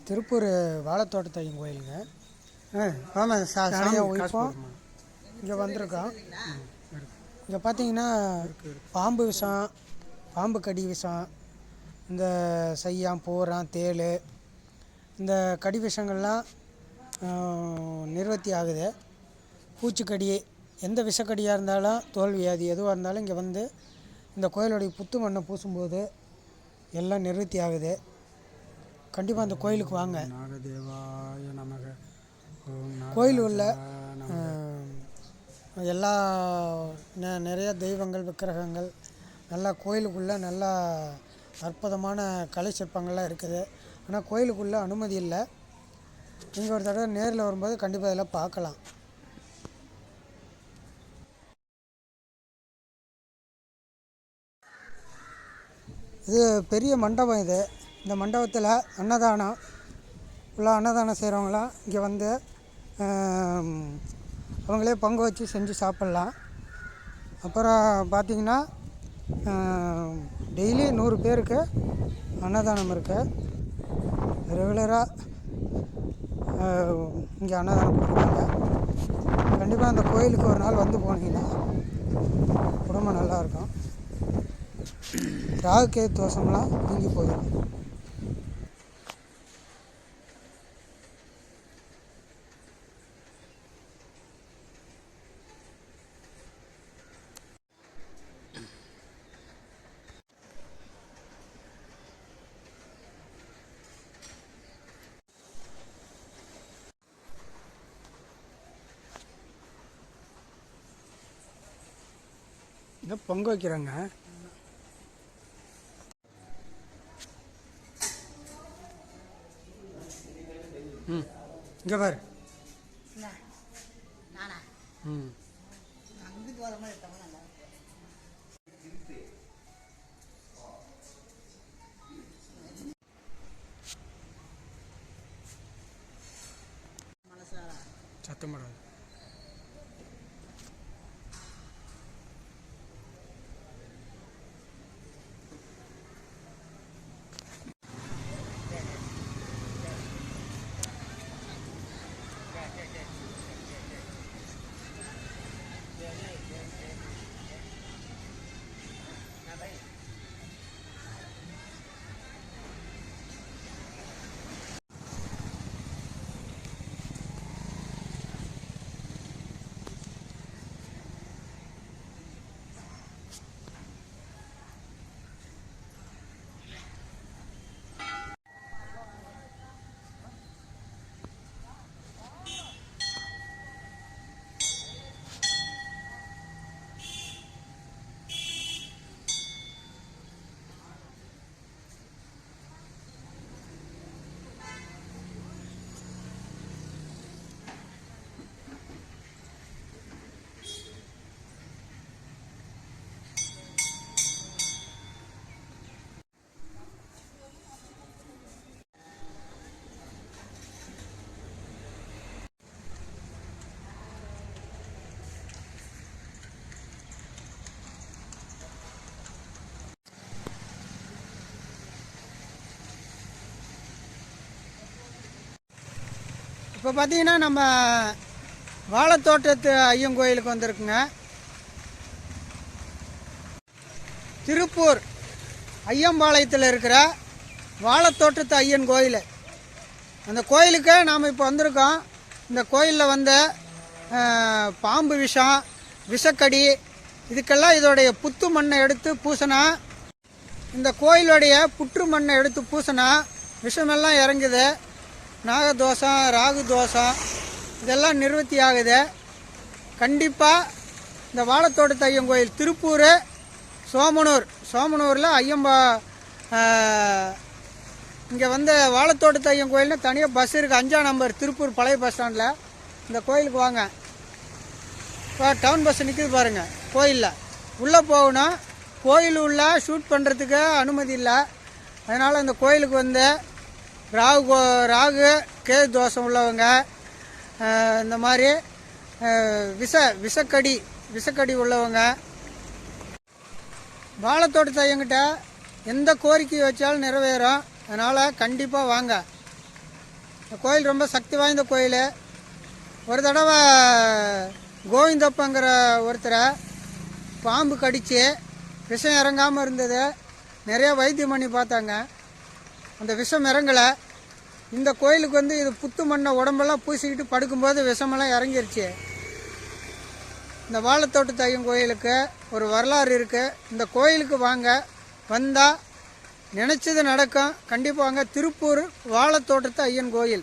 திருப்பூர் வாழைத்தோட்டத்தையும் கோயிலுங்க. ஆமாம், சாமியை ஒழிப்போம். இங்கே வந்திருக்கோம். இங்கே பார்த்தீங்கன்னா பாம்பு விஷம், பாம்பு கடி விஷம், இந்த சையான், பூரான், தேள், இந்த கடி விஷங்கள்லாம் நிவர்த்தி ஆகுது. பூச்சிக்கடி, எந்த விஷக்கடியாக இருந்தாலும், தோல் வியாதி எதுவாக இருந்தாலும் இங்கே வந்து இந்த கோயிலுடைய புத்து மண்ணை பூசும்போது எல்லாம் நிவர்த்தி ஆகுது. கண்டிப்பாக அந்த கோயிலுக்கு வாங்க. நாகதேவாய நமக. கோயில் உள்ள எல்லா நிறைய தெய்வங்கள், விக்கிரகங்கள், நல்லா கோயிலுக்குள்ளே நல்லா அற்புதமான கலை சிற்பங்கள்லாம் இருக்குது. ஆனால் கோயிலுக்குள்ளே அனுமதி இல்லை. நீங்கள் ஒரு தடவை நேரில் வரும்போது கண்டிப்பாக இதெல்லாம் பார்க்கலாம். இது பெரிய மண்டபம். இந்த மண்டபத்தில் அன்னதானம் ஃபுல்லாக அன்னதானம் செய்கிறவங்களாம் இங்கே வந்து அவங்களே பங்கு வச்சு செஞ்சு சாப்பிட்லாம். அப்புறம் பார்த்திங்கன்னா டெய்லி 100 பேருக்கு அன்னதானம் இருக்குது. ரெகுலராக இங்கே அன்னதானம் கொடுக்குறாங்க. கண்டிப்பாக அந்த கோயிலுக்கு ஒரு நாள் வந்து போனீங்கன்னா குடும்பம் நல்லாயிருக்கும். ராகு கேது தோஷம்லாம் நீங்கி போயிடும். இதை பொங்க வைக்கிறாங்க. இங்கே பாரு. சத்தம் போடாது. இப்போ பார்த்தீங்கன்னா நம்ம வாழைத்தோட்டத்து ஐயன் கோயிலுக்கு வந்திருக்குங்க. திருப்பூர் ஐயம்பாளையத்தில் இருக்கிற வாழைத்தோட்டத்து ஐயன் கோயில். அந்த கோயிலுக்கு நாம் இப்போ வந்திருக்கோம். இந்த கோயிலில் வந்து பாம்பு விஷம், விஷக்கடி, இதுக்கெல்லாம் இதோடைய புத்து மண்ணை எடுத்து பூசினா, இந்த கோயிலுடைய புற்று மண்ணை எடுத்து பூசினா விஷமெல்லாம் இறங்குது. நாகதோஷம், ராகு தோஷம் இதெல்லாம் நிவர்த்தி ஆகுது. கண்டிப்பாக இந்த வாழைத்தோட்டத்து ஐயன் கோயில் திருப்பூர் சோமனூரில் இங்கே வந்து வாழைத்தோட்டத்து ஐயன் கோயில்னு தனியாக பஸ் இருக்குது. 5ஆம் நம்பர் திருப்பூர் பழைய பஸ் ஸ்டாண்டில். இந்த கோயிலுக்கு வாங்க. இப்போ டவுன் பஸ் நிற்கிது பாருங்கள். கோயிலில் உள்ளே போகணும். கோயில் உள்ள ஷூட் பண்ணுறதுக்கு அனுமதி இல்லை. அதனால் இந்த கோயிலுக்கு வந்து ராகு கேது தோஷம் உள்ளவங்க, இந்த மாதிரி விஷக்கடி உள்ளவங்க வாழைத்தோட்டத்து ஐயங்கிட்ட எந்த கோரிக்கை வச்சாலும் நிறைவேறும். அதனால் கண்டிப்பாக வாங்க. இந்த கோயில் ரொம்ப சக்தி வாய்ந்த கோயில். ஒரு தடவை கோவிந்தப்பங்கிற ஒருத்தரை பாம்பு கடித்து விஷம் இறங்காமல் இருந்தது. நிறைய வைத்தியம் பண்ணி பார்த்தாங்க, அந்த விஷம் இறங்கலை. இந்த கோயிலுக்கு வந்து இது புத்து மண்ணை உடம்பெல்லாம் பூசிக்கிட்டு படுக்கும்போது விஷமெல்லாம் இறங்கிருச்சு. இந்த வாழைத்தோட்டத்து ஐயன் கோயிலுக்கு ஒரு வரலாறு இருக்குது. இந்த கோயிலுக்கு வாங்க, வந்தால் நினச்சது நடக்கும். கண்டிப்பாக வாங்க. திருப்பூர் வாழைத்தோட்டத்து ஐயன் கோயில்.